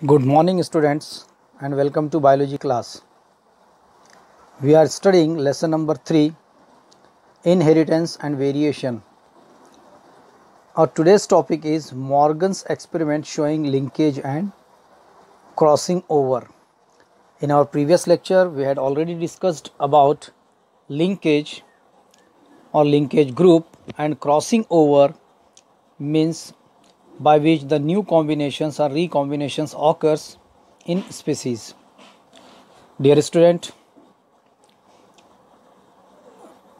Good morning students and welcome to biology class. We are studying lesson number 3, inheritance and variation. Our today's topic is Morgan's experiment showing linkage and crossing over. In our previous lecture we had already discussed about linkage or linkage group, and crossing over means by which the new combinations or recombinations occurs in species. Dear student,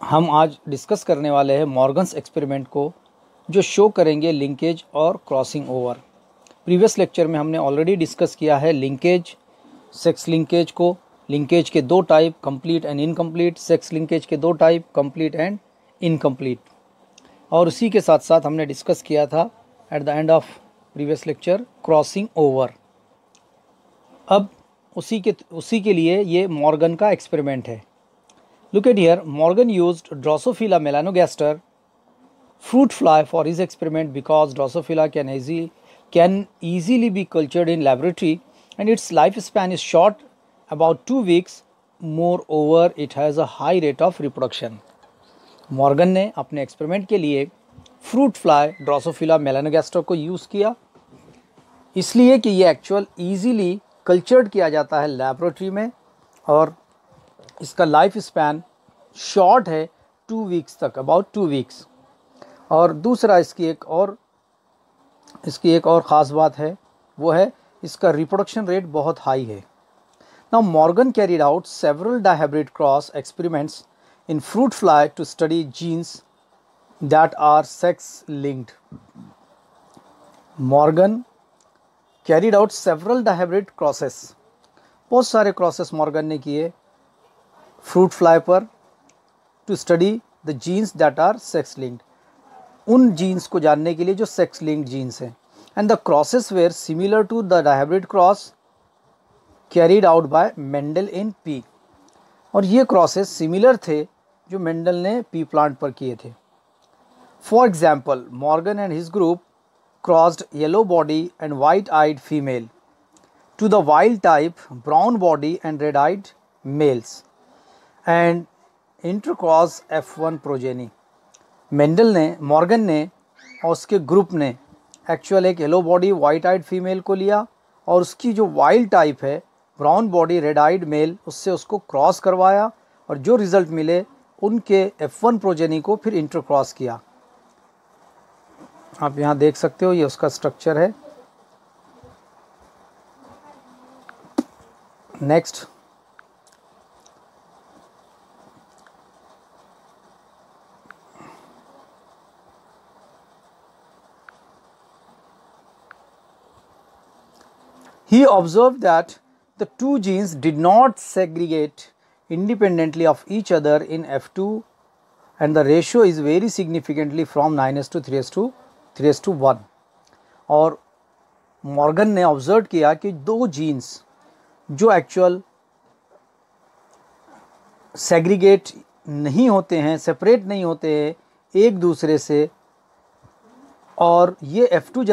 हम आज discuss करने वाले हैं Morgan's experiment को, जो show करेंगे linkage और crossing over. Previous lecture में हमने ऑलरेडी डिस्कस किया है लिंकेज, सेक्स लिंकेज को. लिंकेज के दो type, complete and incomplete. Sex linkage के दो टाइप, कंप्लीट एंड इनकम्प्लीट. और उसी के साथ साथ हमने डिस्कस किया था at the end of previous lecture crossing over. अब उसी के लिए ये मॉर्गन का एक्सपेरिमेंट है. Look at here, Morgan used Drosophila melanogaster fruit fly for his experiment because Drosophila can easily be cultured in laboratory and its lifespan is short, about 2 weeks. Moreover, it has a high rate of reproduction. Morgan ने अपने experiment के लिए fruit fly Drosophila melanogaster को use किया, इसलिए कि ये actual easily cultured किया जाता है लेबोरेटरी में और इसका लाइफ स्पैन शॉर्ट है 2 वीक्स तक, अबाउट 2 वीक्स. और दूसरा इसकी एक और ख़ास बात है, वो है इसका रिप्रोडक्शन रेट बहुत हाई है. Now Morgan carried out several dihybrid cross experiments in fruit fly to study genes that are sex linked. Morgan carried out several dihybrid crosses, बहुत सारे क्रॉसेस मॉर्गन ने किए फ्रूट फ्लाई पर to study the genes that are sex linked, उन जीन्स को जानने के लिए जो सेक्स लिंक्ड जीन्स हैं. And the crosses were similar to the dihybrid cross carried out by Mendel in P. और ये क्रॉसेस सिमिलर थे जो मेंडल ने पी प्लांट पर किए थे. For example, Morgan and his group crossed yellow body and white eyed female to the wild type brown body and red eyed males and intercross F1 progeny. Morgan ने और उसके group ने actual एक yellow body white eyed female को लिया और उसकी जो वाइल्ड टाइप है brown body red eyed male, उससे उसको क्रॉस करवाया और जो रिज़ल्ट मिले उनके F1 प्रोजेनी को फिर इंटरक्रॉस किया. आप यहाँ देख सकते हो, ये उसका स्ट्रक्चर है. Next, he observed that the two genes did not segregate independently of each other in F2 and the ratio is very significantly from 9s to 3s to 1. और मॉर्गन ने ऑब्जर्व किया कि दो जीन्स जो actual segregate नहीं होते हैं, separate नहीं होते हैं एक दूसरे से, और ये F2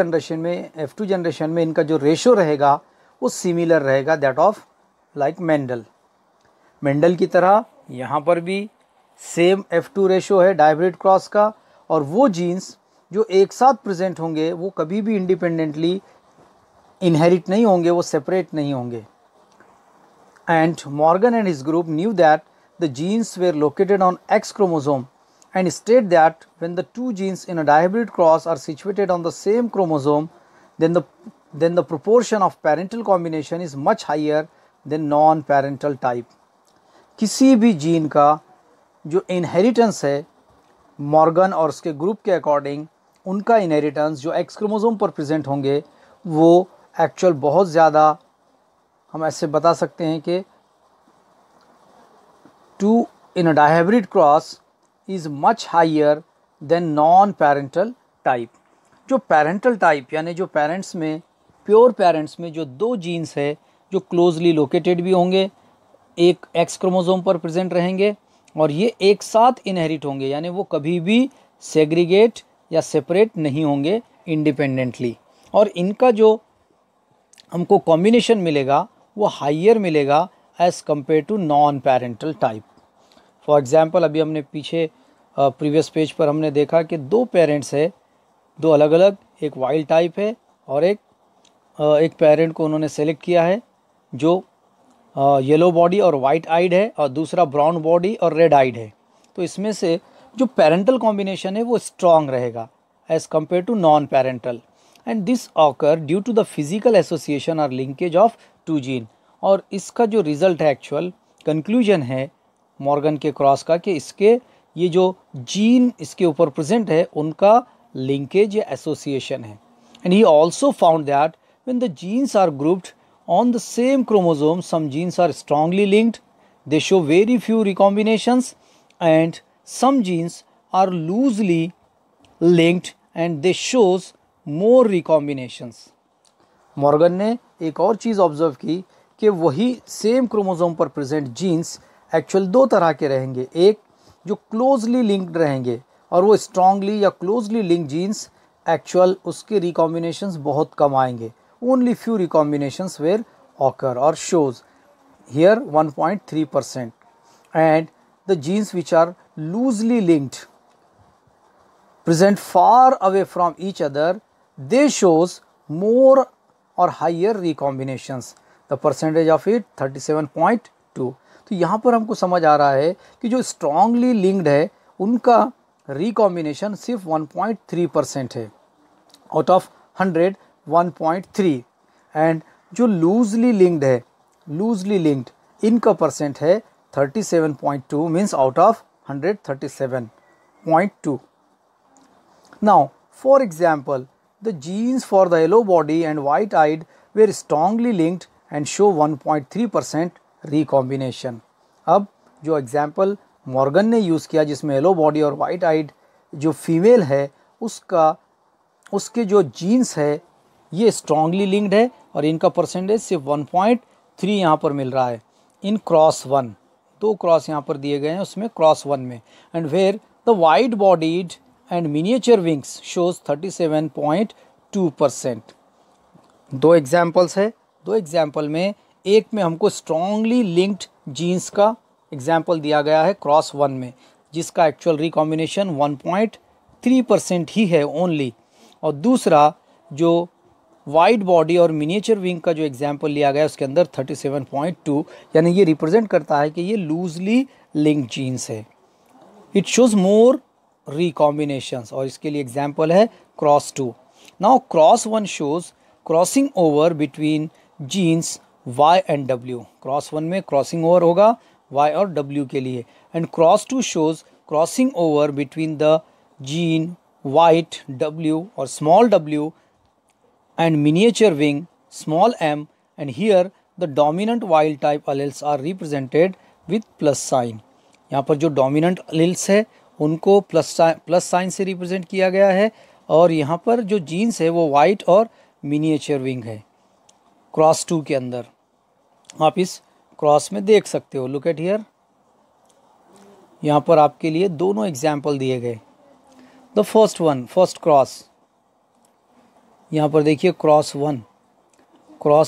जनरेशन में इनका जो रेशो रहेगा वो सिमिलर रहेगा दैट ऑफ लाइक मेंडल की तरह. यहाँ पर भी सेम F2 रेशो है डायहाइब्रिड क्रॉस का, और वो जीन्स जो एक साथ प्रेजेंट होंगे वो कभी भी इंडिपेंडेंटली इनहेरिट नहीं होंगे, वो सेपरेट नहीं होंगे. And Morgan and his group knew that the genes were located on X chromosome and state that when the two genes in a dihybrid cross are situated on the same chromosome, then the proportion of parental combination is much higher than non-parental type. किसी भी gene का जो inheritance है, Morgan और उसके group के according उनका inheritance जो X क्रोमोसोम पर प्रेजेंट होंगे वो एक्चुअल बहुत ज़्यादा, हम ऐसे बता सकते हैं कि 2 in a dihybrid cross is much higher than non-parental type. जो पेरेंटल टाइप यानी जो पेरेंट्स में, प्योर पेरेंट्स में जो दो जीन्स है जो क्लोजली लोकेटेड भी होंगे, एक X क्रोमोसोम पर प्रेजेंट रहेंगे और ये एक साथ इनहेरिट होंगे, यानी वो कभी भी सेग्रीगेट या सेपरेट नहीं होंगे इंडिपेंडेंटली. और इनका जो हमको कॉम्बिनेशन मिलेगा वो हाइयर मिलेगा as compare to non parental type. For example अभी हमने पीछे प्रीवियस पेज पर हमने देखा कि दो पेरेंट्स है, दो अलग अलग, एक वाइल्ड टाइप है और एक पेरेंट को उन्होंने सेलेक्ट किया है जो येलो बॉडी और वाइट आइड है और दूसरा ब्राउन बॉडी और रेड आइड है। तो इसमें से जो पेरेंटल कॉम्बिनेशन है वो स्ट्रॉन्ग रहेगा as compare to non parental, and this occur due to the physical association और लिंकेज ऑफ टू जीन। और इसका जो रिजल्ट है, एक्चुअल कंक्लूजन है मॉर्गन के क्रॉस का, कि इसके ये जो जीन इसके ऊपर प्रेजेंट है उनका लिंकेज या एसोसिएशन है। And he also found that when the genes are grouped on the same chromosome, some genes are strongly linked, they show very few recombinations, and some genes are loosely linked and they shows more recombinations. Morgan ने एक और चीज़ observe की कि वही same chromosome पर present jeans actual दो तरह के रहेंगे, एक जो क्लोजली लिंक्ड रहेंगे और वो स्ट्रांगली या क्लोजली लिंक्ड जीन्स एक्चुअल उसके रिकॉम्बिनेशंस बहुत कम आएंगे, only few recombinations were occur or shows here 1.3%, and the genes which are loosely linked present far away from each other, they shows more or higher recombinations, the percentage of it 37.2। तो यहाँ पर हमको समझ आ रहा है कि जो strongly linked है उनका recombination सिर्फ 1.3% है out of 100 1.3, एंड जो लूजली लिंक्ड है, लूजली लिंक्ड इनका परसेंट है 37.2, means out of 137.2। Now for example the genes for the yellow body and white eyed were strongly linked and show 1.3% recombination. अब जो एग्जाम्पल मॉर्गन ने use किया जिसमें yellow body और वाइट आइड जो फीमेल है उसके जो जीन्स है ये स्ट्रांगली लिंक्ड है और इनका परसेंटेज सिर्फ 1.3 यहाँ पर मिल रहा है इन क्रॉस 1, दो क्रॉस यहाँ पर दिए गए हैं उसमें क्रॉस 1 में, and where the white bodied and miniature wings shows 37.2%। दो एग्जाम्पल्स है, दो एग्जाम्पल में एक में हमको स्ट्रांगली लिंक्ड जीन्स का एग्जाम्पल दिया गया है क्रॉस 1 में जिसका एक्चुअल रिकॉम्बिनेशन 1.3% ही है ओनली, और दूसरा जो वाइट बॉडी और मिनिएचर विंग का जो एग्जाम्पल लिया गया है उसके अंदर 37.2, यानी ये रिप्रेजेंट करता है कि ये लूजली लिंक्ड जीन्स है। इट शोज मोर रिकॉम्बिनेशंस, और इसके लिए एग्जाम्पल है cross 2। Now cross 1 shows crossing over between genes Y and W। Cross 1 में क्रॉसिंग ओवर होगा Y और W के लिए, and cross 2 shows crossing over between the gene white W और small w and miniature wing small m, and here the dominant wild type alleles are represented with plus sign। यहाँ पर जो dominant alleles है उनको plus sign से represent किया गया है, और यहाँ पर जो जीन्स है वो वाइट और मिनिएचर विंग है क्रॉस 2 के अंदर। आप इस क्रॉस में देख सकते हो, लुक एट हियर, यहाँ पर आपके लिए दोनों एग्जाम्पल दिए गए। The first one, first cross, यहाँ पर देखिए क्रॉस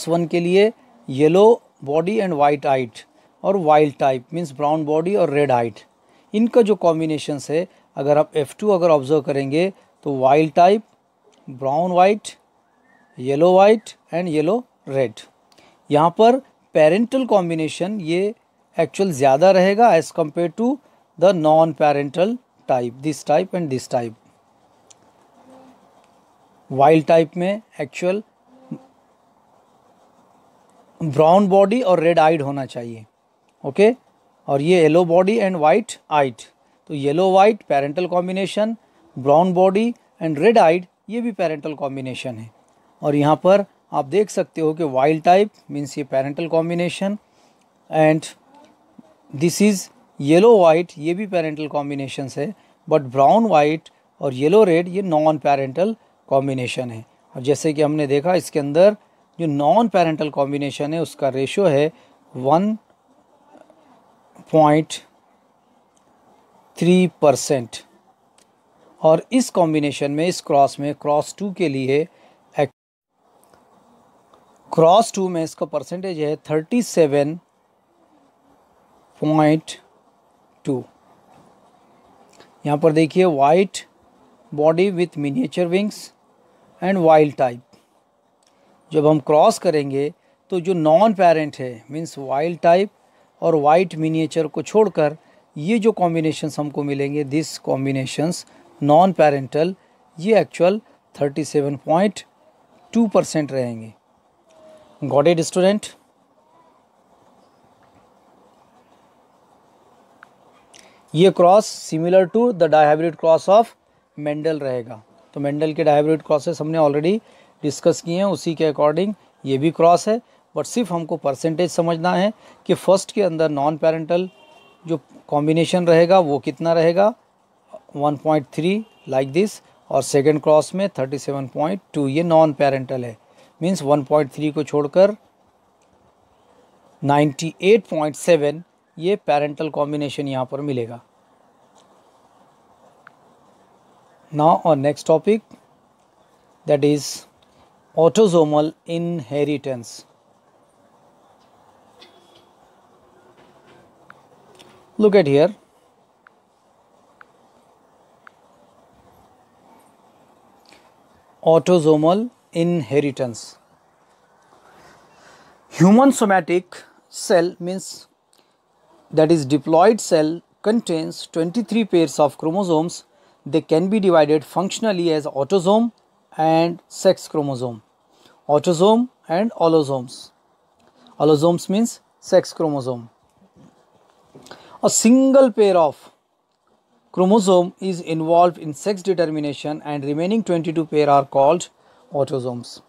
1 के लिए येलो बॉडी एंड वाइट आइट और wild type means brown body और रेड आइट, इनका जो कॉम्बिनेशंस है अगर आप F2 अगर ऑब्जर्व करेंगे तो wild type, brown white, yellow white and yellow red. यहाँ पर पेरेंटल कॉम्बिनेशन ये एक्चुअल ज़्यादा रहेगा as compare to the non parental type, this type and this type. Wild type में एक्चुअल ब्राउन बॉडी और रेड आइड होना चाहिए, okay, और ये yellow body and white eyed, तो yellow white parental combination, brown body and red eyed ये भी parental combination है। और यहाँ पर आप देख सकते हो कि वाइल्ड टाइप मीन्स ये parental combination, and this is yellow white, ये भी पेरेंटल कॉम्बिनेशन है, बट ब्राउन वाइट और येलो रेड ये नॉन पेरेंटल कॉम्बिनेशन है। और जैसे कि हमने देखा इसके अंदर जो नॉन पेरेंटल कॉम्बिनेशन है उसका रेशो है 1.3%, और इस कॉम्बिनेशन में, इस क्रॉस में, क्रॉस 2 के लिए क्रॉस 2 में इसका परसेंटेज है 37.2। यहाँ पर देखिए white body with miniature wings and wild type. जब हम क्रॉस करेंगे तो जो नॉन पेरेंट है मीन्स वाइल्ड टाइप और वाइट मिनिएचर को छोड़कर ये जो कॉम्बिनेशंस हमको मिलेंगे, दिस कॉम्बिनेशंस नॉन पेरेंटल, ये एक्चुअल 37.2% रहेंगे। Got it student? ये cross similar to the dihybrid cross of Mendel रहेगा। तो मेंडल के डायहाइब्रिड क्रॉसेस हमने ऑलरेडी डिस्कस किए हैं, उसी के अकॉर्डिंग ये भी क्रॉस है। बट सिर्फ हमको परसेंटेज समझना है कि फर्स्ट के अंदर नॉन पेरेंटल जो कॉम्बिनेशन रहेगा वो कितना रहेगा, 1.3 लाइक दिस, और सेकेंड क्रॉस में 37.2 ये नॉन पेरेंटल है, मीन्स 1.3 को छोड़कर 98.7 ये पेरेंटल कॉम्बिनेशन यहाँ पर मिलेगा। नाउ और next topic, that is autosomal inheritance. Look at here. Autosomal inheritance. Human somatic cell means that is diploid cell contains 23 pairs of chromosomes. They can be divided functionally as autosome and sex chromosome. Autosome and allosomes. Allosomes means sex chromosome. A single pair of chromosome is involved in sex determination and remaining 22 pair are called autosomes.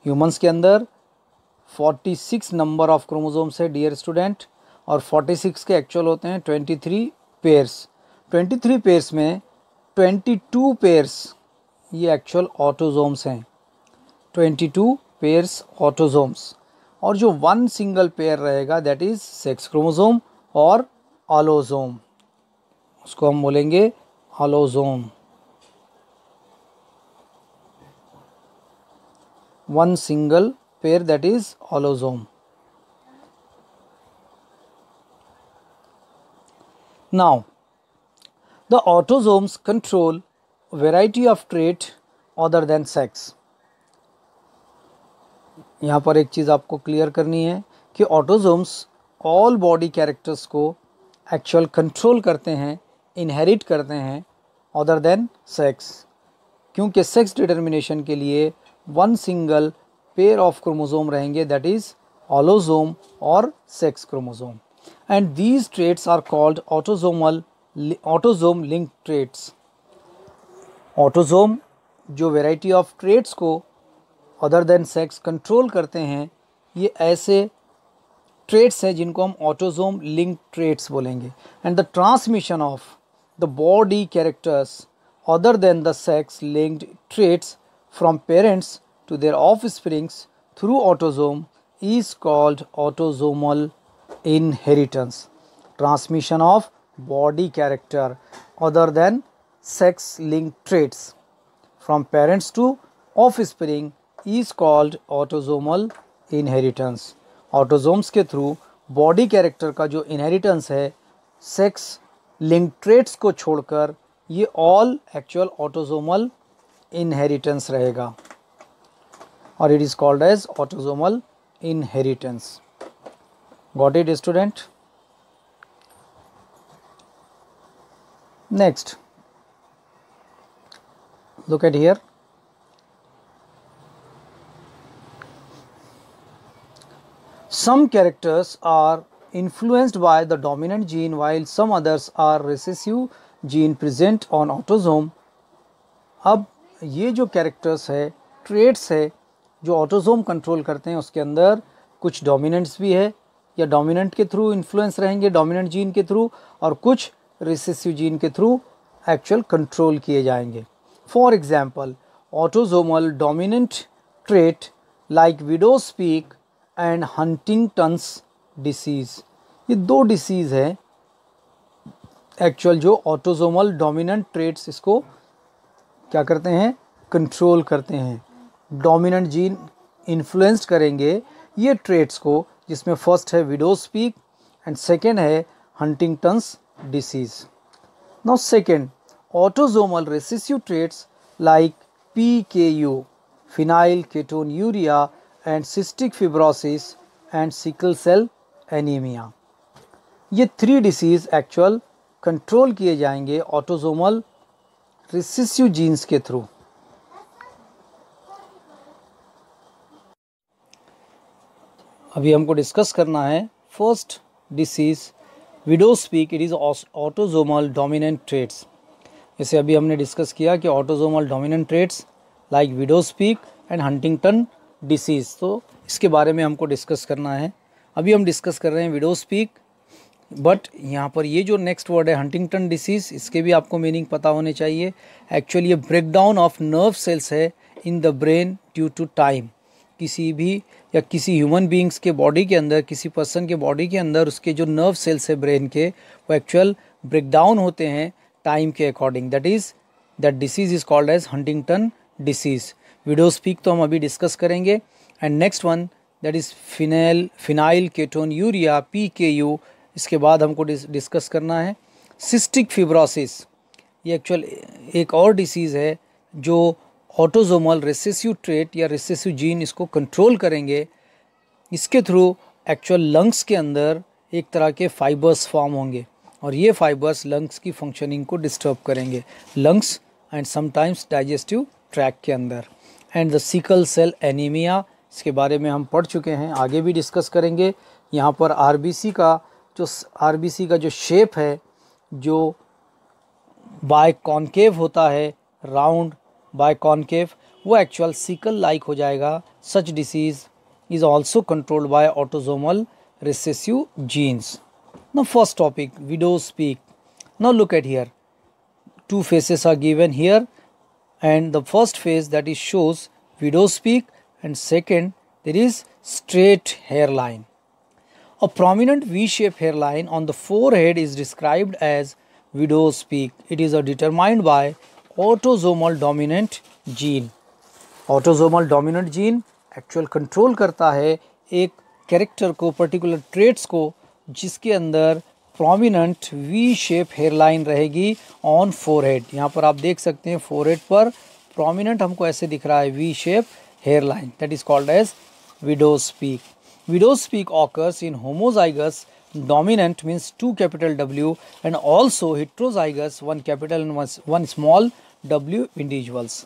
Humans के अंदर 46 number of chromosomes है dear student, और 46 के actual होते हैं 23 pairs. 23 pairs में 22 pairs ये actual autosomes हैं, 22 पेयर्स ऑटोजोम्स, और जो वन सिंगल पेयर रहेगा दैट इज सेक्स क्रोमोसोम और ऑलोजोम, उसको हम बोलेंगे allosome. One single pair that is allosome. Now the autosomes control variety of trait other than sex. यहाँ पर एक चीज़ आपको क्लियर करनी है कि ऑटोजोम्स ऑल बॉडी कैरेक्टर्स को एक्चुअल कंट्रोल करते हैं, इनहेरिट करते हैं अदर देन सेक्स, क्योंकि सेक्स डिटर्मिनेशन के लिए one single pair of chromosome रहेंगे दैट इज ऑलोजोम और sex chromosome, and these traits are called autosome link traits. Autosome जो वेराइटी ऑफ ट्रेट्स को अदर देन सेक्स कंट्रोल करते हैं, ये ऐसे ट्रेट्स हैं जिनको हम ऑटोजोम लिंक ट्रेट्स बोलेंगे। And the transmission of the body characters other than the sex linked traits from parents to their offsprings through autosome is called autosomal inheritance. Transmission of body character other than sex linked traits from parents to offspring is called autosomal inheritance. Autosomes के through body character का जो inheritance है sex link traits को छोड़कर ये all actual autosomal inheritance रहेगा, और it is called as autosomal inheritance. Got it student? Next, look at here. Some characters are influenced by the dominant gene while some others are recessive gene present on autosome. अब ये जो characters है, traits है जो autosome control करते हैं, उसके अंदर कुछ डोमिनेंट्स भी है या डोमिनेंट के थ्रू इन्फ्लुएंस रहेंगे, डोमिनेंट जीन के थ्रू, और कुछ रिसेसिव जीन के थ्रू एक्चुअल कंट्रोल किए जाएंगे। For example, autosomal dominant trait like widow's peak and Huntington's disease, ये दो डिसीज़ है एक्चुअल जो ऑटोजोमल डोमिनेंट ट्रेट्स इसको क्या करते हैं, कंट्रोल करते हैं। डोमिनेंट जीन इन्फ्लुएंस्ड करेंगे ये ट्रेट्स को, जिसमें फर्स्ट है विडोज पीक एंड सेकेंड है Huntington's disease. Now second, autosomal recessive traits like PKU, phenyl ketonuria and cystic fibrosis and sickle cell anaemia. ये 3 डिसीज़ एक्चुअल कंट्रोल किए जाएंगे ऑटोसोमल रिसेसिव जीन्स के थ्रू। अभी हमको डिस्कस करना है first disease widow's peak. It is autosomal dominant traits. जैसे अभी हमने डिस्कस किया कि autosomal dominant traits like widow's peak and Huntington disease, तो इसके बारे में हमको डिस्कस करना है। अभी हम डिस्कस कर रहे हैं विडोज पीक, बट यहाँ पर ये जो नेक्स्ट वर्ड है हंटिंगटन डिसीज़, इसके भी आपको मीनिंग पता होने चाहिए। एक्चुअली ये ब्रेकडाउन ऑफ नर्व सेल्स है in the brain due to time. किसी भी या किसी ह्यूमन बींग्स के बॉडी के अंदर, किसी पर्सन के बॉडी के अंदर उसके जो नर्व सेल्स है ब्रेन के, वो एक्चुअल ब्रेकडाउन होते हैं टाइम के according. That disease is called as Huntington disease. Widow's peak तो हम अभी डिस्कस करेंगे। And next one that is phenyl ketonuria PKU, इसके बाद हमको डिस्कस करना है सिस्टिक फिब्रोसिस। ये एक्चुअल एक और डिसीज़ है जो ऑटोसोमल रिसेसिव ट्रेट या रिसेसिव जीन इसको कंट्रोल करेंगे। इसके थ्रू एक्चुअल लंग्स के अंदर एक तरह के फाइबर्स फॉर्म होंगे और ये फाइबर्स लंग्स की फंक्शनिंग को डिस्टर्ब करेंगे, lungs and sometimes digestive tract के अंदर। And the sickle cell anaemia, इसके बारे में हम पढ़ चुके हैं, आगे भी डिस्कस करेंगे। यहाँ पर आरबीसी का जो शेप है, जो बाय कॉन्केव होता है, राउंड बाय कॉन्केव, वो एक्चुअल सिकल लाइक हो जाएगा। Such disease is also controlled by autosomal recessive genes. Now first topic, widows peak. Now look at here. 2 faces are given here, and the first face that is shows widow's peak, and second there is straight hairline. A prominent V-shaped hairline on the forehead is described as widow's peak. It is determined by autosomal dominant gene. Autosomal dominant gene actual control करता है एक character को, particular traits को, जिसके अंदर prominent we shape hairline रहेगी on forehead. यहाँ पर आप देख सकते हैं फोरहेड पर प्रोमिनेंट हमको ऐसे दिख रहा है V shape hairline, that is called as widow's peak. Widow's peak occurs in homozygous dominant means 2 capital W and also heterozygous 1 capital and 1 small w individuals.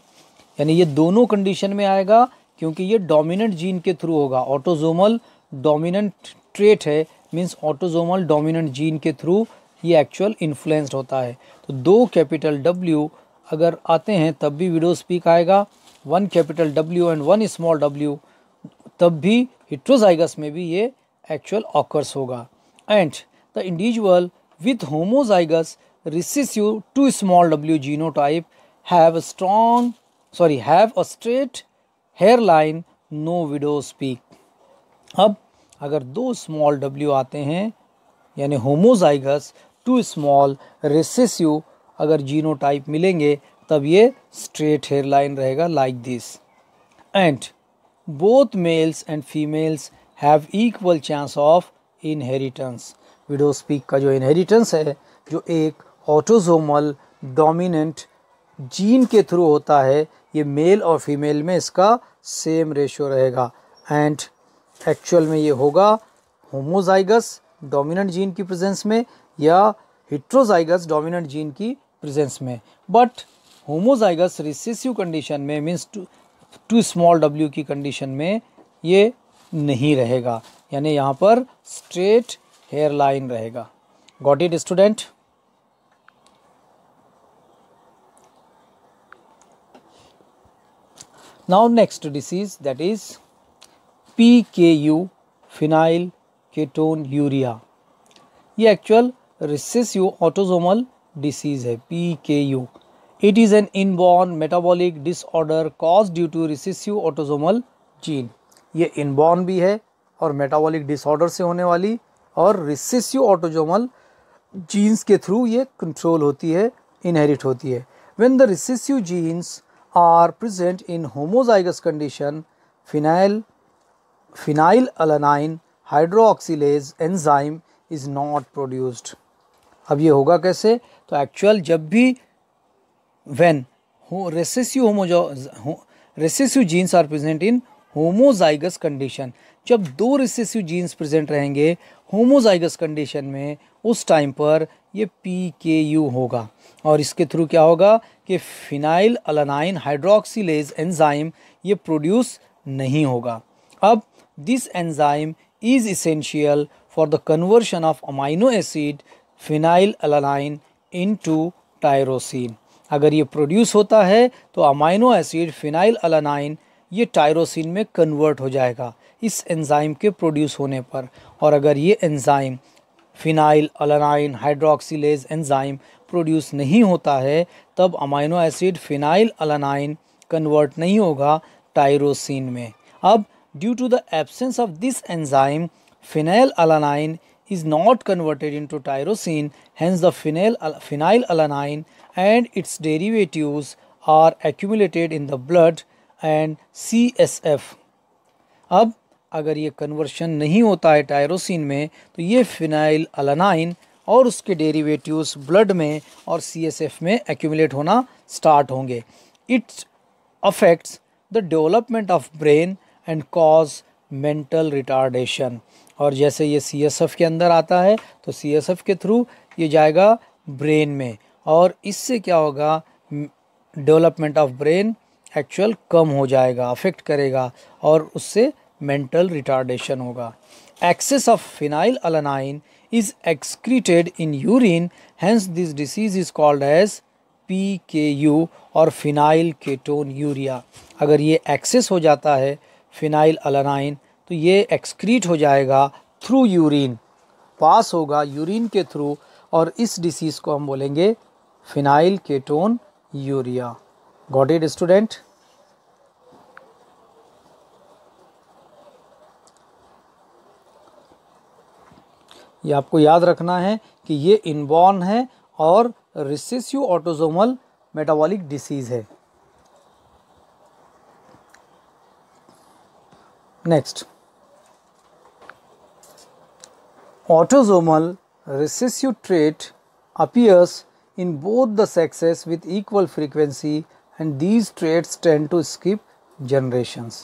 यानी ये दोनों कंडीशन में आएगा क्योंकि ये डोमिनेंट जीन के थ्रू होगा। ऑटोसोमल डोमिनेंट ट्रेट है, मीन्स ऑटोसोमल डोमिनेंट जीन के थ्रू ये एक्चुअल इन्फ्लुएंस्ड होता है। तो 2 capital W अगर आते हैं तब भी विडोज पीक आएगा, 1 capital W and 1 small w तब भी हेट्रोजाइगस में भी ये एक्चुअल ऑकर्स होगा। And the individual with homozygous recessive 2 small w genotype have a straight hairline, no widow's peak. अब अगर 2 small w आते हैं यानी होमोजाइगस 2 small रिसेसिव अगर जीनोटाइप मिलेंगे तब ये स्ट्रेट हेयरलाइन रहेगा like this. And both males and females have equal chance of inheritance. Widow's peak का जो इनहेरिटेंस है, जो एक ऑटोसोमल डोमिनेंट जीन के थ्रू होता है, ये मेल और फीमेल में इसका सेम रेशियो रहेगा। एंड एक्चुअल में ये होगा होमोजाइगस डोमिनेंट जीन की प्रेजेंस में या हेट्रोजाइगस डोमिनेंट जीन की प्रेजेंस में। बट होमोजाइगस रिसेसिव कंडीशन में मीन्स 2 small w की कंडीशन में ये नहीं रहेगा, यानी यहाँ पर स्ट्रेट हेयर लाइन रहेगा। Got it student? Now next disease that is PKU, phenyl ketonuria. ये एक्चुअल रिसेसिव ऑटोसोमल डिसीज है PKU। It is an inborn metabolic disorder caused due to recessive autosomal gene. ये inborn भी है और metabolic disorder से होने वाली और रिसेसिव ऑटोसोमल जीन्स के थ्रू ये कंट्रोल होती है, इनहेरिट होती है। When the recessive genes are present in homozygous condition, phenyl phenylalanine hydroxylase enzyme is not produced। अब ये होगा कैसे? तो एक्चुअल जब भी when recessive genes are present in homozygous condition, जब दो रिसेसिव जीन्स प्रेजेंट रहेंगे होमोजाइगस कंडीशन में, उस टाइम पर ये PKU होगा और इसके थ्रू क्या होगा कि फिनाइल अलानाइन हाइड्रोक्सीलेज एंजाइम ये प्रोड्यूस नहीं होगा। अब this enzyme is essential for the conversion of amino acid phenyl alanine into tyrosine. अगर ये प्रोड्यूस होता है तो अमाइनो एसिड फिनाइल अलानाइन ये टायरोसिन में कन्वर्ट हो जाएगा इस एंजाइम के प्रोड्यूस होने पर। और अगर ये enzyme phenylalanine hydroxylase enzyme produce नहीं होता है तब amino acid phenylalanine convert नहीं होगा टायरोसिन में। अब due to the absence of this enzyme phenylalanine is not converted into tyrosine, hence the phenylalanine and its derivatives are accumulated in the blood and CSF। अब अगर ये conversion नहीं होता है टायरोसिन में तो ये फिनाइल अलानाइन और उसके डेरिवेटिव्स ब्लड में और CSF में एक्यूमुलेट होना स्टार्ट होंगे। It affects the development of brain and cause mental retardation. और जैसे ये CSF के अंदर आता है तो CSF के थ्रू ये जाएगा ब्रेन में और इससे क्या होगा, डेवलपमेंट ऑफ ब्रेन एक्चुअल कम हो जाएगा, अफेक्ट करेगा और उससे मेंटल रिटार्डेशन होगा। Excess of phenylalanine is excreted in urine, hence this disease is called as PKU और फिनाइल केटोन यूरिया। अगर ये एक्सेस हो जाता है फिनाइल अलानाइन तो ये एक्सक्रीट हो जाएगा थ्रू यूरिन, पास होगा यूरिन के थ्रू और इस डिसीज़ को हम बोलेंगे phenyl ketone urea. Got it student? ये आपको याद रखना है कि ये इनबॉर्न है और रिसेसिव ऑटोसोमल मेटाबॉलिक डिसीज़ है। Next, autosomal recessive trait appears in both the sexes with equal frequency and these traits tend to skip generations।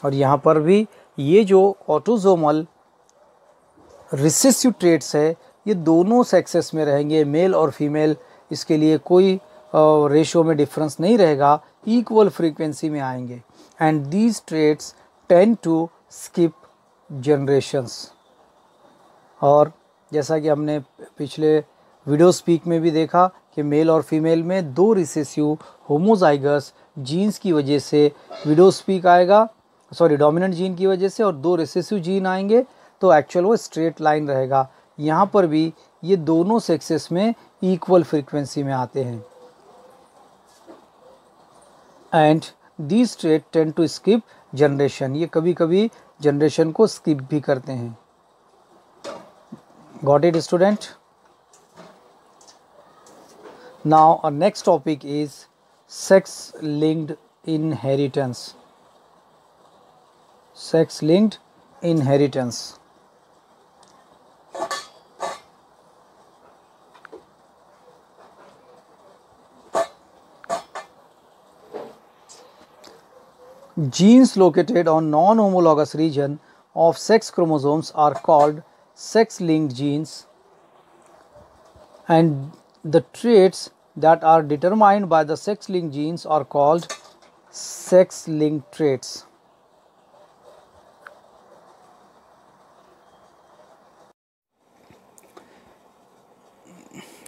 और यहाँ पर भी ये जो autosomal recessive traits है ये दोनों सेक्सेस में रहेंगे, मेल और फीमेल, इसके लिए कोई रेशियो में डिफरेंस नहीं रहेगा, इक्वल फ्रीक्वेंसी में आएंगे and these traits tend to skip generations. और जैसा कि हमने पिछले वीडियो स्पीक में भी देखा कि मेल और फीमेल में दो रिसेसिव होमोजाइगस जीन्स की वजह से वीडियो स्पीक आएगा, डोमिनेंट जीन की वजह से, और दो रिसेसिव जीन आएंगे तो एक्चुअल वो स्ट्रेट लाइन रहेगा। यहाँ पर भी ये दोनों सेक्सेस में इक्वल फ्रीक्वेंसी में आते हैं and these trait tend to skip generation. ये कभी कभी जनरेशन को स्किप भी करते हैं। Got it, student? Now our next topic is sex-linked inheritance. Sex-linked inheritance. Genes located on non-homologous region of sex chromosomes are called sex-linked genes, and the traits that are determined by the sex-linked genes are called sex-linked traits.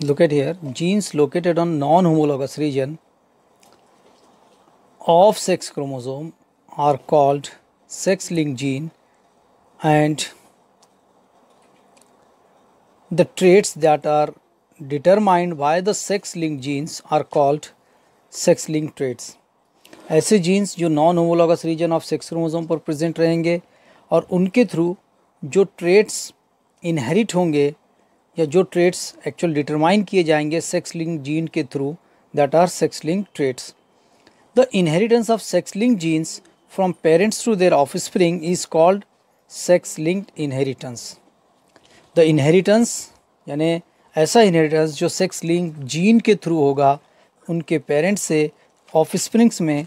Look at here, genes located on non-homologous region of sex chromosome are called sex-linked gene, and the traits that are determined by the sex-linked genes are called sex-linked traits. ऐसे जीन्स जो non homologous region of sex chromosome पर present रहेंगे और उनके through जो traits inherit होंगे या जो ट्रेट्स एक्चुअल डिटरमाइन किए जाएंगे सेक्स लिंक्ड जीन के through, that are sex linked traits. The inheritance of sex linked genes from parents to their offspring is called sex linked inheritance. The inheritance यानी ऐसा inheritance जो sex link gene के through होगा उनके parents से offsprings में,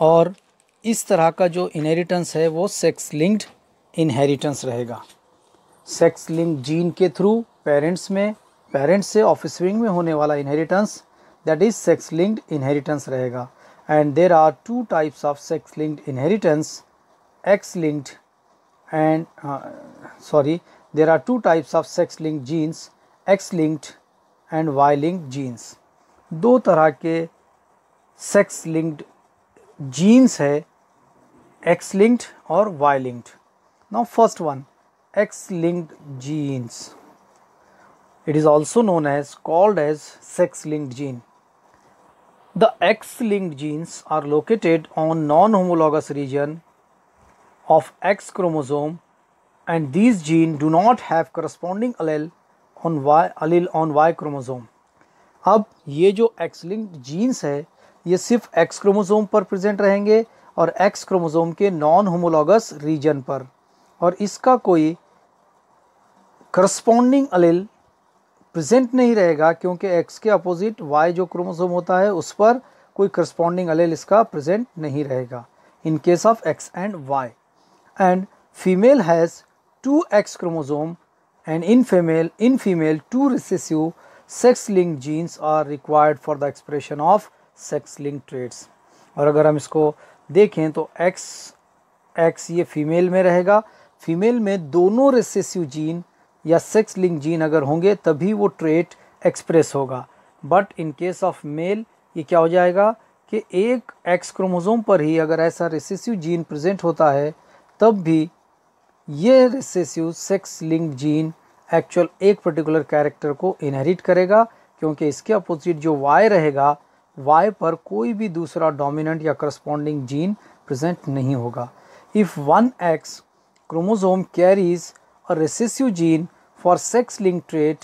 और इस तरह का जो इनहेरिटेंस है वो सेक्स लिंक्ड इनहेरिटेंस रहेगा। सेक्स लिंक जीन के थ्रू पेरेंट्स में, पेरेंट्स से ऑफस्प्रिंग में होने वाला inheritance that is sex linked inheritance रहेगा। And there are two types of sex linked inheritance, X linked and there are two types of sex linked genes, X linked and Y linked genes। दो तरह के sex linked genes है, X linked और Y linked। Now first one, X linked genes, it is also known as called as sex linked gene। The X linked genes are located on non-homologous region of X chromosome and these genes do not have corresponding allele on Y chromosome। अब ये जो X linked genes है ये सिर्फ X chromosome पर present रहेंगे और X chromosome के नॉन होमोलॉगस रीजन पर, और इसका कोई करस्पॉन्डिंग अलील प्रेजेंट नहीं रहेगा क्योंकि X के अपोजिट Y जो क्रोमोसोम होता है उस पर कोई करस्पॉन्डिंग अलील इसका प्रेजेंट नहीं रहेगा in case of X and Y। And female has 2 X chromosome and in female 2 recessive sex linked genes are required for the expression of sex linked traits। और अगर हम इसको देखें तो X ये फीमेल में रहेगा, फीमेल में दोनों रिसेसिव जीन या सेक्स लिंक जीन अगर होंगे तभी वो ट्रेट एक्सप्रेस होगा। But in case of male ये क्या हो जाएगा कि एक X क्रोमोसोम पर ही अगर ऐसा रिसेसिव जीन प्रेजेंट होता है तब भी ये recessive sex linked gene actual एक पर्टिकुलर कैरेक्टर को इनहेरिट करेगा क्योंकि इसके अपोजिट जो Y रहेगा Y पर कोई भी दूसरा डोमिनेंट या करस्पॉन्डिंग जीन प्रेजेंट नहीं होगा। If one X chromosome carries a recessive gene for sex linked trait,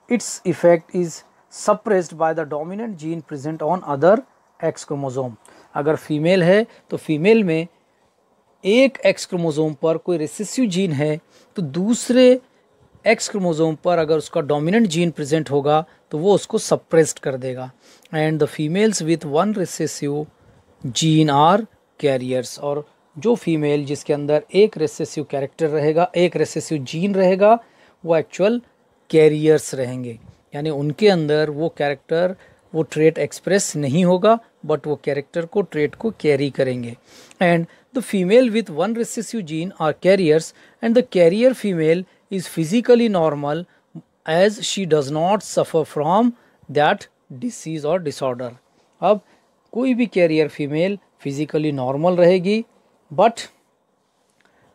its effect is suppressed by the dominant gene present on other X chromosome. अगर female है तो फीमेल में एक X chromosome पर कोई recessive gene है तो दूसरे X क्रोमोसोम पर अगर उसका डोमिनेंट जीन प्रेजेंट होगा तो वो उसको सप्रेस्ड कर देगा। And the females with 1 recessive gene are carriers, और जो फीमेल जिसके अंदर एक रिसेसिव कैरेक्टर रहेगा, एक रिसेसिव जीन रहेगा, वो एक्चुअल कैरियर्स रहेंगे, यानी उनके अंदर वो कैरेक्टर वो ट्रेट एक्सप्रेस नहीं होगा बट वो कैरेक्टर को ट्रेट को कैरी करेंगे। And the female with 1 recessive gene are carriers and the carrier female is physically normal as she does not suffer from that disease or disorder। अब कोई भी carrier female physically normal रहेगी, but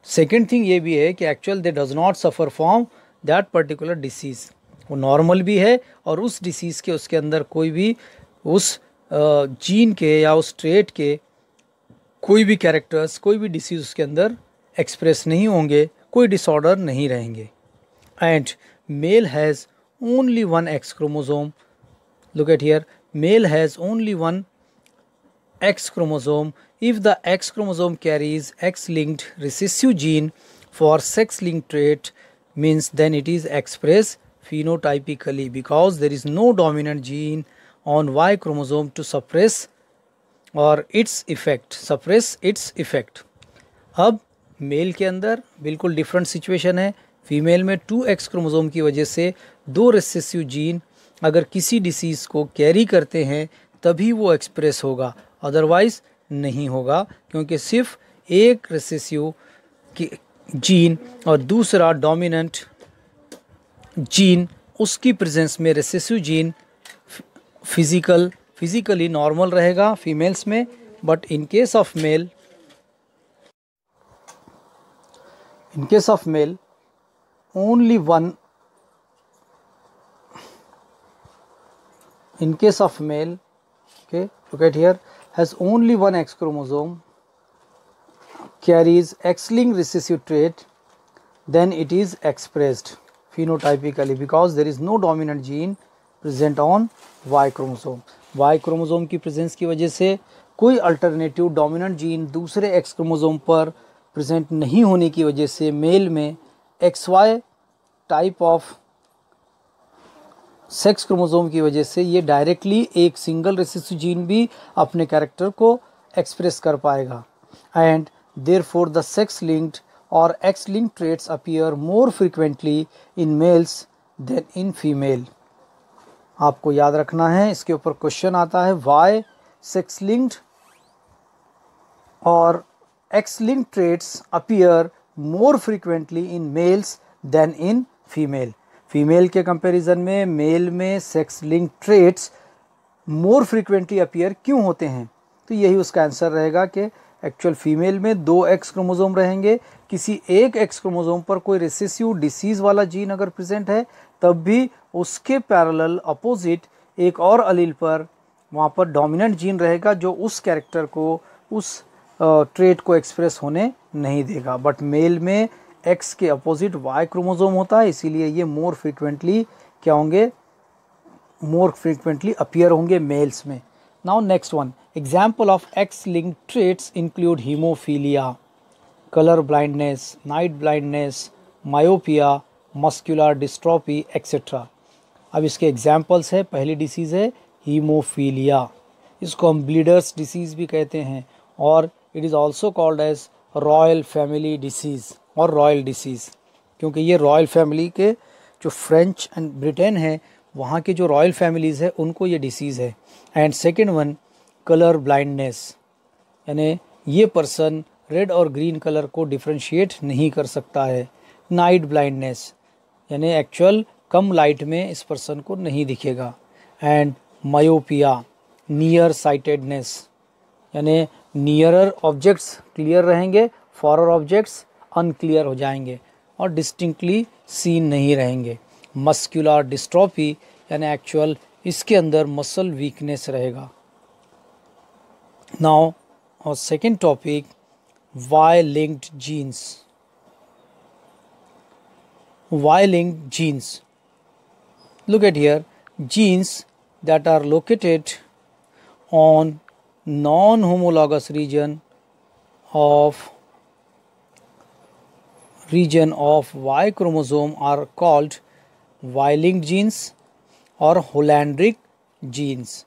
second thing ये भी है कि actual they does not suffer from that particular disease, वो normal भी है और उस डिसीज़ के उसके अंदर कोई भी उस जीन के या उस ट्रेट के कोई भी कैरेक्टर्स, कोई भी डिसीज़ उसके अंदर एक्सप्रेस नहीं होंगे, कोई डिसऑर्डर नहीं रहेंगे। And male has only 1 X chromosome, look at here, male has only 1 X chromosome। If the X chromosome carries X-linked recessive gene for sex-linked trait, means then it is expressed phenotypically because there is no dominant gene on Y chromosome to suppress or its effect, suppress its effect। अब mail के अंदर बिल्कुल different situation है। Female में 2 X chromosome की वजह से 2 recessive gene अगर किसी डिसीज़ को कैरी करते हैं तभी वो एक्सप्रेस होगा, अदरवाइज नहीं होगा, क्योंकि सिर्फ एक रिसेसिव की जीन और दूसरा डोमिनेंट जीन उसकी प्रेजेंस में रिसेसिव जीन फिजिकली नॉर्मल रहेगा फीमेल्स में, but in case of male only one, in case of male, okay, look at here, has only 1 X chromosome, carries X-linked recessive trait, then it is expressed phenotypically because there is no dominant gene present on Y chromosome। Y chromosome की presence की वजह से कोई alternative dominant gene दूसरे X chromosome पर present नहीं होने की वजह से मेल में XY type of sex chromosome की वजह से ये डायरेक्टली एक सिंगल रिसेसिव जीन भी अपने कैरेक्टर को एक्सप्रेस कर पाएगा। And therefore the sex linked और X linked traits appear more frequently in males than in female. आपको याद रखना है, इसके ऊपर क्वेश्चन आता है, वाई सेक्स लिंक्ड और X linked traits appear more frequently in males than in female. Female के कंपैरिजन में मेल में sex link traits more frequently appear क्यों होते हैं? तो यही उसका आंसर रहेगा कि एक्चुअल फीमेल में 2 एक्स क्रोमोसोम रहेंगे, किसी एक एक्स क्रोमोसोम पर कोई रिसेसिव डिसीज वाला जीन अगर प्रेजेंट है तब भी उसके पैरेलल अपोजिट एक और अलील पर वहाँ पर डोमिनेंट जीन रहेगा जो उस कैरेक्टर को, उस ट्रेट को एक्सप्रेस होने नहीं देगा। बट मेल में एक्स के अपोजिट वाई क्रोमोसोम होता है, इसीलिए ये मोर फ्रीक्वेंटली क्या होंगे, मोर फ्रीक्वेंटली अपीयर होंगे मेल्स में। Now next one, example of x linked traits include haemophilia, colour blindness, night blindness, myopia, muscular dystrophy etcetera. अब इसके एग्जाम्पल्स है, पहली डिसीज़ है हीमोफीलिया, इसको हम ब्लीडर्स डिसीज़ भी कहते हैं और it is also called as royal family disease और रॉयल डिसीज़, क्योंकि ये रॉयल फैमिली के जो फ्रेंच एंड ब्रिटेन है वहाँ के जो रॉयल फैमिलीज़ है उनको ये डिसीज़ है। And second one, colour blindness, यानी ये पर्सन रेड और ग्रीन कलर को डिफ्रेंशिएट नहीं कर सकता है। नाइट ब्लाइंडनेस, यानी एक्चुअल कम लाइट में इस पर्सन को नहीं दिखेगा। एंड मायोपिया, नियर साइटेडनेस, यानी नियरर ऑब्जेक्ट्स क्लियर रहेंगे, फॉरर ऑब्जेक्ट्स अनक्लियर हो जाएंगे और डिस्टिंक्टली सीन नहीं रहेंगे। मस्कुलर डिस्ट्रॉफी, यानी एक्चुअल इसके अंदर मसल वीकनेस रहेगा। नाउ और second topic, Y linked genes. Y linked genes, look at here, genes that are located on non-homologous region of Y chromosome are called Y-linked genes or Hollandric genes,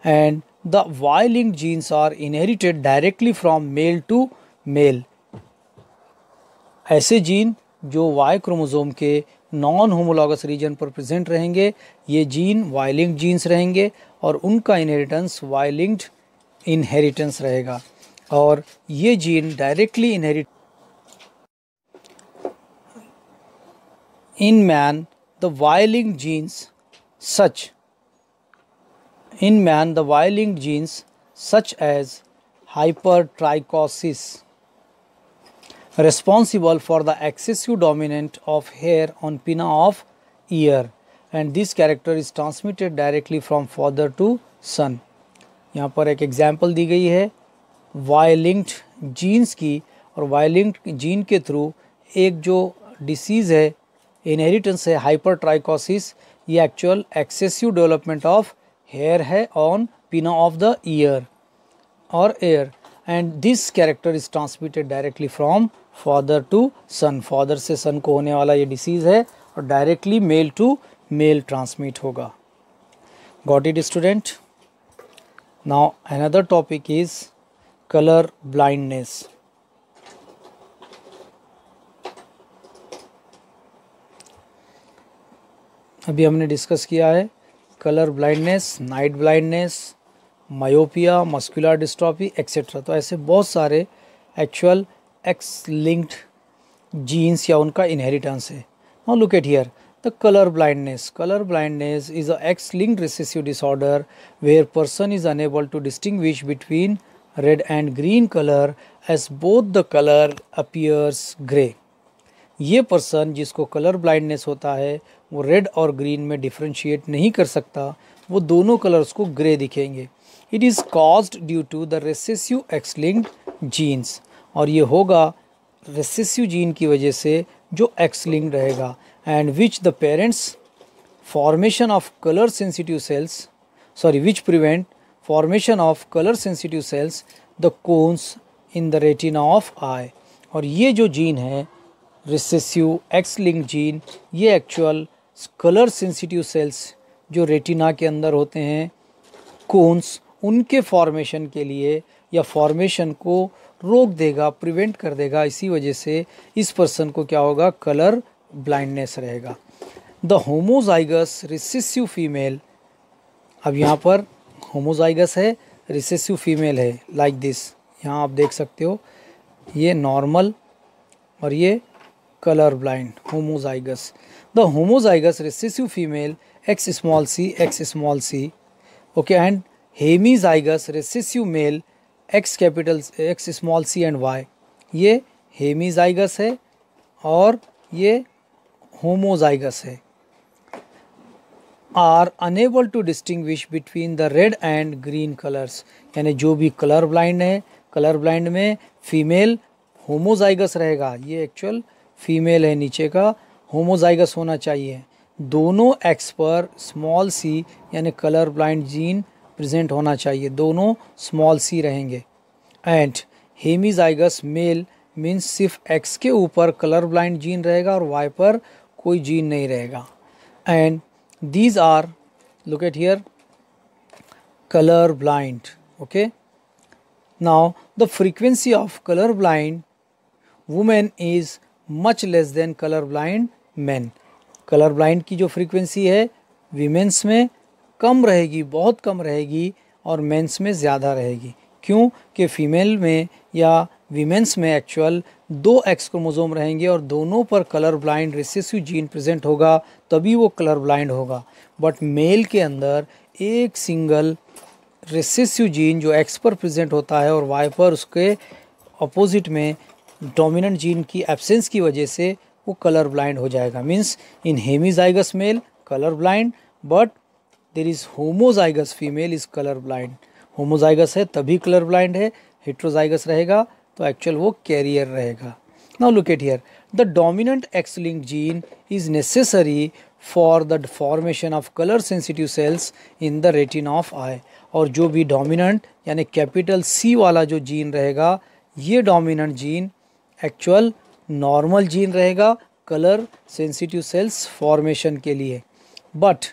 and the Y-linked genes are inherited directly from male to male. ऐसे gene जो Y chromosome के non homologous region पर present रहेंगे, ये gene Y linked jeans रहेंगे और उनका inheritance Y linked inheritance रहेगा और ये gene directly inherit in man the Y linked genes such as hypertrichosis responsible for the excessive dominance of hair on pinna of ear, and this character is transmitted directly from father to son. यहाँ पर एक example दी गई है Y linked genes की, और Y linked gene के through एक जो डिसीज़ है, इनहेरिटेंस है, हाइपरट्राइकोसिस, ये actual excessive development of hair है on pinna of the ear और air, and this character is transmitted directly from father to son. Father से सन को होने वाला ये डिसीज़ है और directly male to male transmit होगा। Got it student? Now another topic is colour blindness. अभी हमने डिस्कस किया है colour blindness, night blindness, myopia, muscular dystrophy etcetera. तो ऐसे बहुत सारे एक्चुअल एक्स लिंक्ड जीन्स या उनका इनहेरिटेंस है। Now look at here the colour blindness. Colour blindness is a X linked recessive disorder where person is unable to distinguish between red and green colour as both the colour appears grey. ये person जिसको colour blindness होता है वो red और green में differentiate नहीं कर सकता, वो दोनों कलर्स को ग्रे दिखेंगे। It is caused due to the recessive X linked genes, और ये होगा रिसेसिव जीन की वजह से जो एक्स लिंक्ड रहेगा, and which the parents formation of colour sensitive cells which prevent formation of colour sensitive cells the cones in the retina of eye. और ये जो जीन है रिसेसिव एक्स लिंक जीन, ये एक्चुअल कलर सेंसिटिव सेल्स जो retina के अंदर होते हैं कोन्स, उनके फॉर्मेशन के लिए या फॉर्मेशन को रोक देगा, प्रिवेंट कर देगा। इसी वजह से इस पर्सन को क्या होगा, कलर ब्लाइंडनेस रहेगा। द होमोजाइगस रिसेसिव फीमेल, अब यहाँ पर होमोजाइगस है, रिसेसिव फीमेल है, लाइक दिस। यहाँ आप देख सकते हो ये नॉर्मल और ये colour blind homozygous. The homozygous recessive female X small c okay and hemizygous recessive male X small c and Y. ये हेमीजाइगस है और ये होमोजाइगस है। Are unable to distinguish between the red and green colours, यानी जो भी colour blind है, colour blind में फीमेल होमोजाइगस रहेगा, ये एक्चुअल फीमेल है, नीचे का होमोजाइगस होना चाहिए। दोनों एक्स पर स्मॉल सी यानी कलर ब्लाइंड जीन प्रेजेंट होना चाहिए, दोनों स्मॉल सी रहेंगे। एंड हेमीजाइगस मेल मीन्स सिर्फ एक्स के ऊपर कलर ब्लाइंड जीन रहेगा और वाई पर कोई जीन नहीं रहेगा। And these are, look at here, color blind. Okay, now the frequency of color blind women is much less than color blind men. color blind की जो frequency है women's में कम रहेगी, बहुत कम रहेगी, और मेंस में ज़्यादा रहेगी। क्यों कि फीमेल में या वीमेंस में एक्चुअल 2 एक्स क्रोमोसोम रहेंगे और दोनों पर colour blind recessive gene present होगा, तभी वो कलर ब्लाइंड होगा। बट मेल के अंदर एक सिंगल रिसेसिव जीन जो एक्स पर प्रेजेंट होता है और वाई पर उसके अपोजिट में डोमिनेंट जीन की एब्सेंस की वजह से वो कलर ब्लाइंड हो जाएगा। Means in hemizygous male colour blind, but there is homozygous female is colour blind. Homozygous है तभी कलर ब्लाइंड है, हेट्रोजाइगस रहेगा तो एक्चुअल वो कैरियर रहेगा। Now look at here, the dominant X linked gene is necessary for the formation of colour sensitive cells in the retina of eye. और जो भी डोमिनेंट यानी कैपिटल सी वाला जो जीन रहेगा, ये dominant gene actual normal gene रहेगा colour sensitive sales formation के लिए। But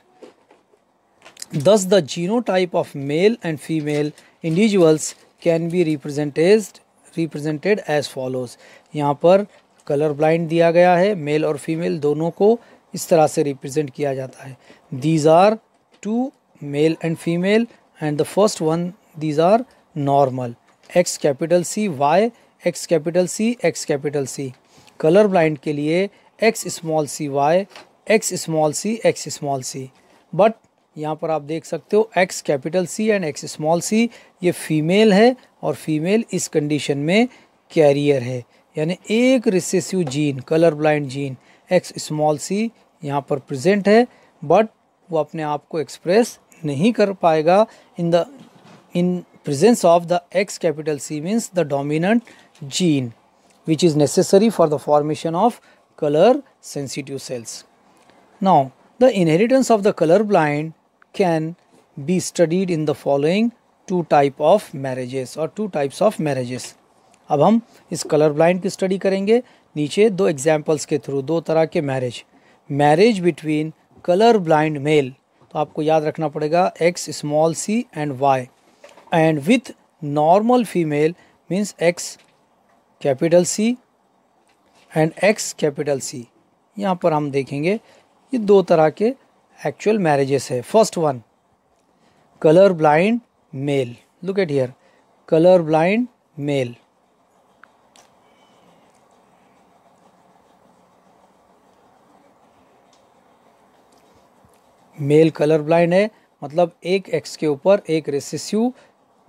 thus the genotype of male and female individuals can be represented as follows। यहाँ पर कलर ब्लाइंड दिया गया है, मेल और फीमेल दोनों को इस तरह से रिप्रेजेंट किया जाता है। These are 2 male and female and the first one these are normal, X capital C Y X capital C X capital C। Colour blind के लिए X small c Y X small c X small c। But यहाँ पर आप देख सकते हो X capital C and X small C, ये female है और फीमेल इस कंडीशन में कैरियर है, यानी एक recessive gene colour blind gene X small C यहाँ पर प्रेजेंट है, बट वो अपने आप को एक्सप्रेस नहीं कर पाएगा in presence of the X capital C means the dominant gene which is necessary for the formation of colour sensitive cells. Now the inheritance of the color blind can be studied in the following 2 type of marriages or 2 types of marriages। अब हम इस colour blind की study करेंगे नीचे 2 examples के through, 2 तरह के marriage between colour blind male, तो आपको याद रखना पड़ेगा X small c and Y, and with normal female means X capital C and X capital C. यहाँ पर हम देखेंगे ये 2 तरह के एक्चुअल मैरिजेस है। First one colour blind male, look at here, colour blind male. Male colour blind है, मतलब एक एक्स के ऊपर एक रिसेसिव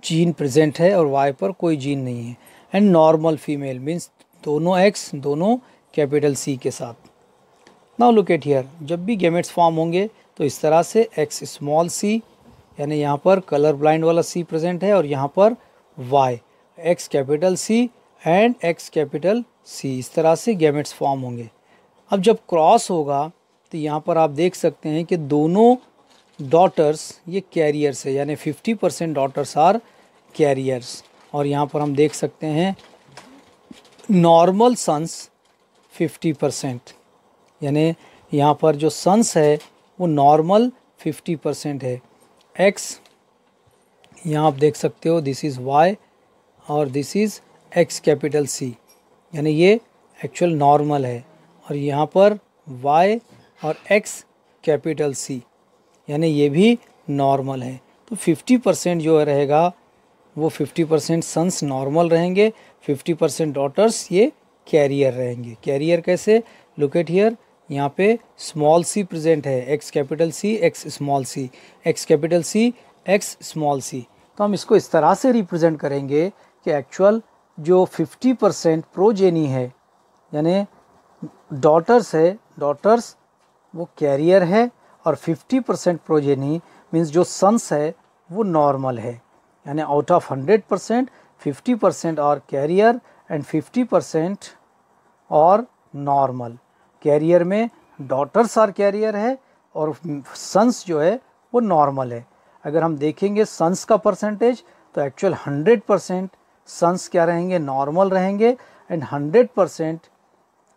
जीन प्रेजेंट है और वाई पर कोई जीन नहीं है। एंड नॉर्मल फीमेल मीन्स दोनों एक्स दोनों कैपिटल सी के साथ। नाउ लुक एट हियर, जब भी गैमेट्स फॉर्म होंगे तो इस तरह से एक्स स्मॉल सी यानी यहाँ पर कलर ब्लाइंड वाला सी प्रेजेंट है और यहाँ पर Y X capital C and X capital C, इस तरह से गैमेट्स फॉर्म होंगे। अब जब क्रॉस होगा तो यहाँ पर आप देख सकते हैं कि दोनों डॉटर्स ये कैरियर्स है, यानी 50% डॉटर्स आर कैरियर्स। और यहाँ पर हम देख सकते हैं नॉर्मल सन्स 50%, यानी यहाँ पर जो सन्स है वो नॉर्मल 50% है। एक्स यहाँ आप देख सकते हो, दिस इज़ वाई और this is X capital C, यानी ये एक्चुअल नॉर्मल है। और यहाँ पर वाई और एक्स कैपिटल सी, यानी ये भी नॉर्मल है। तो 50% जो रहेगा वो 50% सन्स नॉर्मल रहेंगे, 50% डॉटर्स ये कैरियर रहेंगे। कैरियर कैसे? लुक एट हियर, यहाँ पे स्मॉल सी प्रेजेंट है, X capital C X small C, X capital C X small C. तो हम इसको इस तरह से रिप्रेजेंट करेंगे कि एक्चुअल जो 50% प्रोजेनी है, यानी डॉटर्स है, डॉटर्स वो कैरियर है, और 50% प्रोजेनी मीन्स जो सन्स है वो नॉर्मल है। यानी आउट ऑफ 100% 50% और कैरियर एंड 50% और नॉर्मल। कैरियर में डॉटर्स और कैरियर है और सन्स जो है वो नॉर्मल है। अगर हम देखेंगे सन्स का परसेंटेज तो एक्चुअल 100% सन्स क्या रहेंगे? नॉर्मल रहेंगे, एंड 100%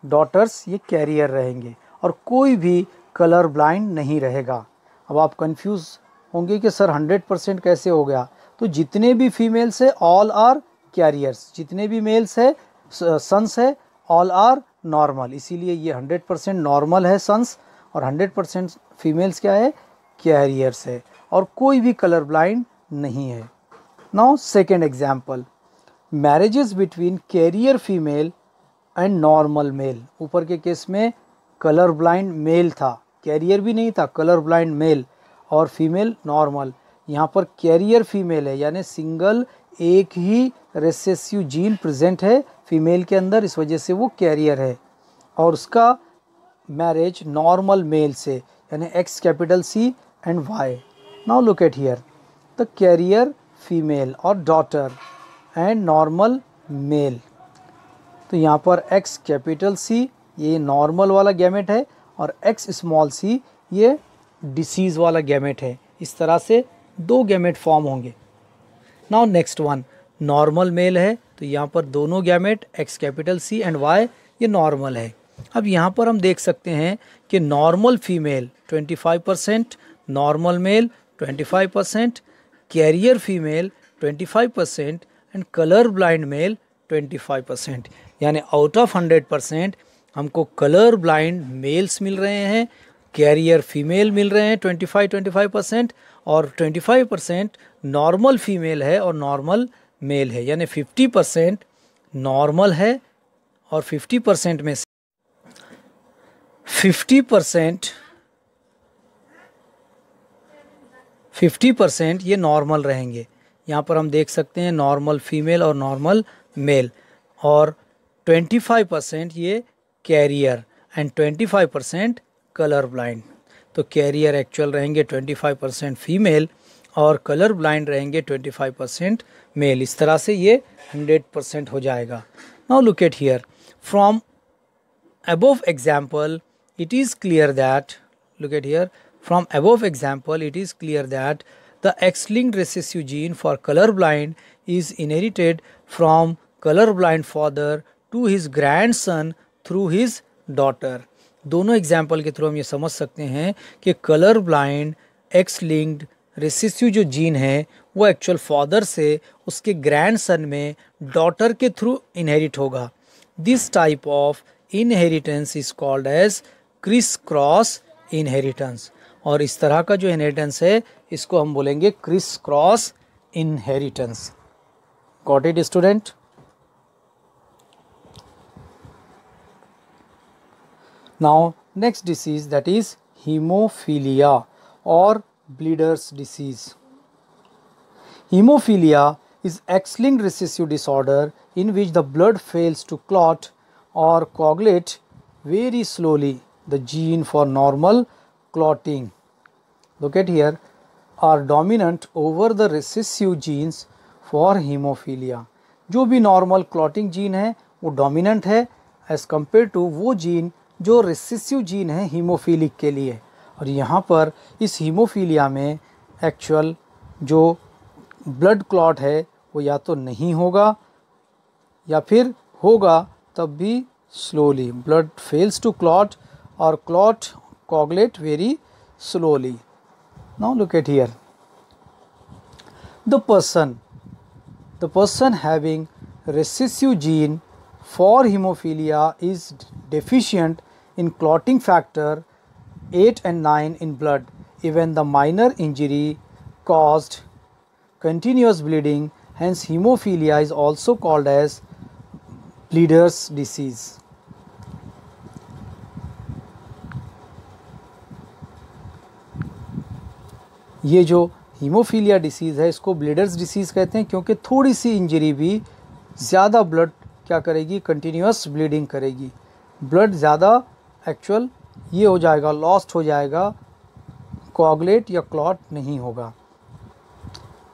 डॉटर्स ये कैरियर रहेंगे, और कोई भी कलर ब्लाइंड नहीं रहेगा। अब आप कंफ्यूज होंगे कि सर 100% कैसे हो गया? तो जितने भी फीमेल्स है ऑल आर कैरियर्स, जितने भी मेल्स है सन्स है ऑल आर नॉर्मल, इसीलिए ये 100% नॉर्मल है सन्स, और 100% फीमेल्स क्या है? कैरियर्स है, और कोई भी कलर ब्लाइंड नहीं है। Now second example, marriages between carrier female and normal male. ऊपर के केस में कलर ब्लाइंड मेल था, कैरियर भी नहीं था, कलर ब्लाइंड मेल और फीमेल नॉर्मल। यहाँ पर कैरियर फीमेल है, यानी सिंगल एक ही रिसेसिव जीन प्रेजेंट है फीमेल के अंदर, इस वजह से वो कैरियर है, और उसका मैरिज नॉर्मल मेल से, यानी X capital C and Y. Now look at here, the carrier female और डॉटर एंड नॉर्मल मेल। तो यहाँ पर एक्स कैपिटल सी ये नॉर्मल वाला गैमेट है, और एक्स स्मॉल सी ये डिसीज़ वाला गैमेट है। इस तरह से दो गैमेट फॉर्म होंगे। Now next one, normal male है, तो यहाँ पर दोनों gamete X capital C and Y ये नॉर्मल है। अब यहाँ पर हम देख सकते हैं कि normal female 25%, normal male 25%, carrier female 25% and colour blind male 25%। यानी आउट ऑफ 100% हमको कलर ब्लाइंड मेल्स मिल रहे हैं, कैरियर फीमेल मिल रहे हैं 25% और 25% नॉर्मल फीमेल है और नॉर्मल मेल है। यानी 50% नॉर्मल है और 50% में से 50% ये नॉर्मल रहेंगे। यहाँ पर हम देख सकते हैं नॉर्मल फीमेल और नॉर्मल मेल, और 25% ये कैरियर एंड 25% कलर ब्लाइंड। तो कैरियर एक्चुअल रहेंगे 25% फीमेल और कलर ब्लाइंड रहेंगे 25% मेल। इस तरह से ये 100% हो जाएगा। Now look at here, from above example it is clear that, look at here, from above example it is clear that the X-linked recessive gene for colorblind is inherited from colorblind father to his grandson through his daughter। दोनों example के through हम ये समझ सकते हैं कि colour blind x linked recessive जो gene है वो एक्चुअल फादर से उसके ग्रैंडसन में डॉटर के थ्रू इनहेरिट होगा। This type of inheritance is called as criss cross inheritance, और इस तरह का जो इनहेरिटेंस है इसको हम बोलेंगे Chris cross inheritance. Got it student? Now next disease, that is hemophilia or bleeder's disease. Hemophilia is X-linked recessive disorder in which the blood fails to clot or coagulate very slowly. The gene for normal clotting, look at here, are dominant over the recessive genes for hemophilia. जो भी normal clotting gene है वो dominant है as compare to वो gene जो recessive gene है haemophilic के लिए। और यहाँ पर इस हीमोफीलिया में एक्चुअल जो ब्लड क्लॉट है वो या तो नहीं होगा या फिर होगा तब भी slowly. Blood fails to clot or clot coagulate very slowly. Now look at here. The person having recessive gene for hemophilia is deficient in clotting factor 8 and 9 in blood. Even the minor injury caused continuous bleeding, hence hemophilia is also called as bleeder's disease. ये जो haemophilia disease है इसको bleeders disease कहते हैं, क्योंकि थोड़ी सी injury भी ज़्यादा ब्लड क्या करेगी, कंटिन्यूस ब्लीडिंग करेगी, ब्लड ज़्यादा एक्चुअल ये हो जाएगा, लॉस्ट हो जाएगा, कोआगुलेट या क्लॉट नहीं होगा.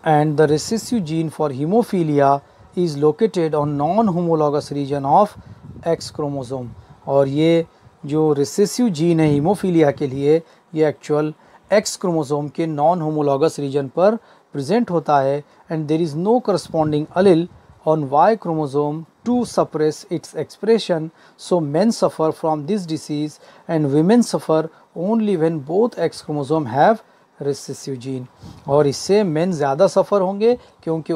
And the recessive gene for haemophilia is located on non homologous region of X chromosome. और ये जो रिसेसिव जीन है हीमोफीलिया के लिए, ये एक्चुअल एक्स क्रोमोसोम के नॉन होमोलॉगस रीजन पर प्रेजेंट होता है. And there is no corresponding allele on Y chromosome to suppress its expression, so men suffer from this disease and women suffer only when both X chromosome have recessive gene. और इससे men ज़्यादा सफ़र होंगे क्योंकि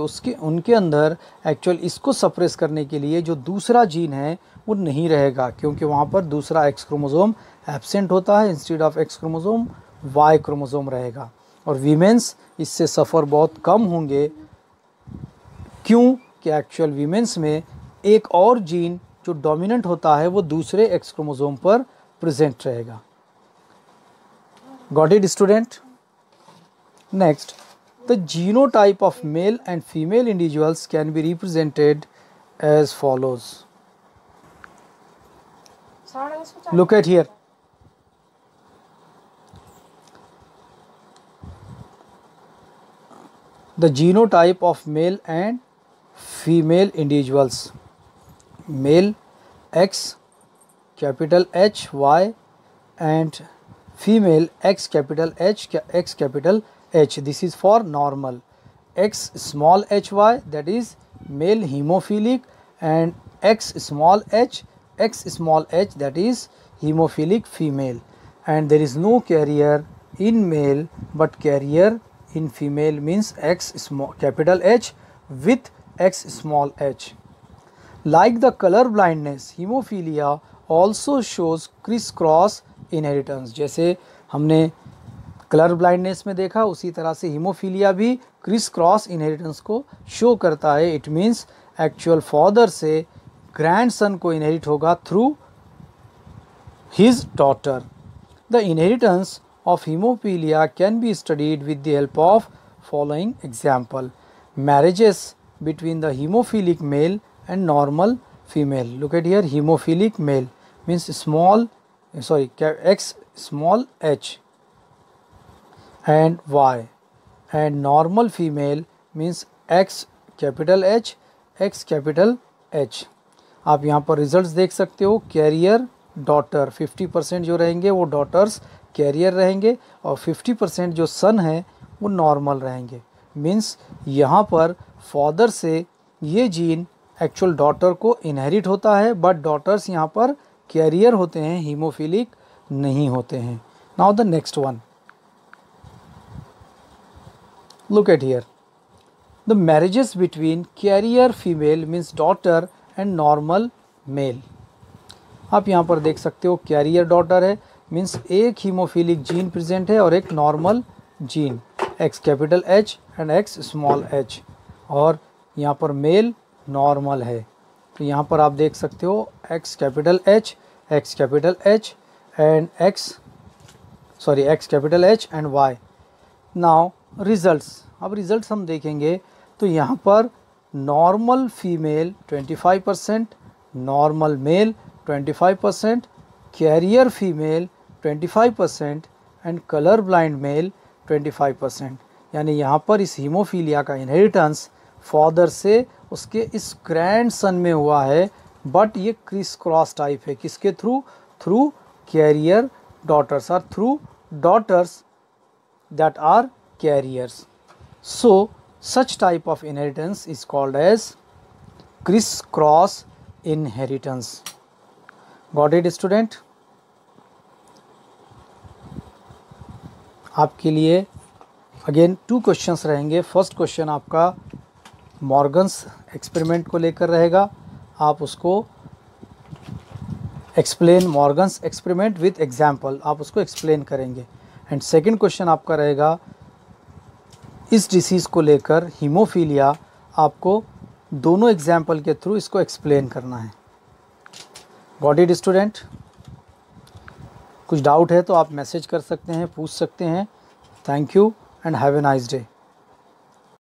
उनके अंदर actual इसको suppress करने के लिए जो दूसरा जीन है वो नहीं रहेगा, क्योंकि वहाँ पर दूसरा X क्रोमोसोम एब्सेंट होता है, instead of X chromosome Y chromosome रहेगा. और वीमेंस इससे सफ़र बहुत कम होंगे. क्यों? कि एक्चुअल वीमेंस में एक और जीन जो डोमिनेंट होता है वो दूसरे एक्स क्रोमोसोम पर प्रेजेंट रहेगा. Got it student? Next, the genotype of male and female individuals can be represented as follows. Look at here. The genotype of male and female individuals. Male X capital H Y and female X capital H X capital H. This is for normal. X small hy, that is male hemophilic, and X small h X small h, that is hemophilic female. And there is no carrier in male but carrier in female, means X small capital H with X small h. Like the color blindness, hemophilia also shows crisscross inheritance. जैसे हमने colour blindness में देखा, उसी तरह से haemophilia भी Chris cross inheritance को show करता है. इट मीन्स एक्चुअल फादर से ग्रैंडसन को इनहेरिट होगा through his daughter. The inheritance of haemophilia can be studied with the help of following example. Marriages between the hemophilic male and normal female. Look at here, hemophilic male means X small h and Y, and normal female means X capital H X capital H. आप यहाँ पर results देख सकते हो. Carrier daughter 50% जो रहेंगे वो daughters career रहेंगे और 50% जो सन है वो नॉर्मल रहेंगे. मीन्स यहाँ पर फादर से ये जीन एक्चुअल डॉटर को इनहेरिट होता है, बट डॉटर्स यहाँ पर कैरियर होते हैं, हीमोफिलिक नहीं होते हैं. Now the next one, look at here. The marriages between carrier female means daughter and normal male. आप यहाँ पर देख सकते हो कैरियर डॉटर है, मीन्स एक हीमोफिलिक जीन प्रेजेंट है और एक normal gene X capital H and X small h, और यहाँ पर मेल नॉर्मल है. तो यहाँ पर आप देख सकते हो X capital H X capital H and X capital H and Y. Now results. अब रिजल्ट्स हम देखेंगे तो यहाँ पर normal female 25%, normal male 25%, carrier female 25% and colour blind male 25%. यानी यहाँ पर इस हीमोफीलिया का इनहेरिटेंस फादर से उसके इस ग्रैंडसन में हुआ है, बट ये क्रिस क्रॉस टाइप है. किसके थ्रू? थ्रू कैरियर डॉटर्स और through daughters that are carriers. So such type of inheritance is called as criss cross inheritance. Got it student? आपके लिए अगेन 2 क्वेश्चंस रहेंगे. फर्स्ट क्वेश्चन आपका Morgan's experiment को लेकर रहेगा. आप उसको explain Morgan's experiment with example, आप उसको एक्सप्लेन करेंगे. एंड सेकंड क्वेश्चन आपका रहेगा इस डिसीज़ को लेकर, हीमोफीलिया, आपको दोनों एग्जाम्पल के थ्रू इसको एक्सप्लेन करना है. Got it student? कुछ डाउट है तो आप मैसेज कर सकते हैं, पूछ सकते हैं. Thank you and have a nice day.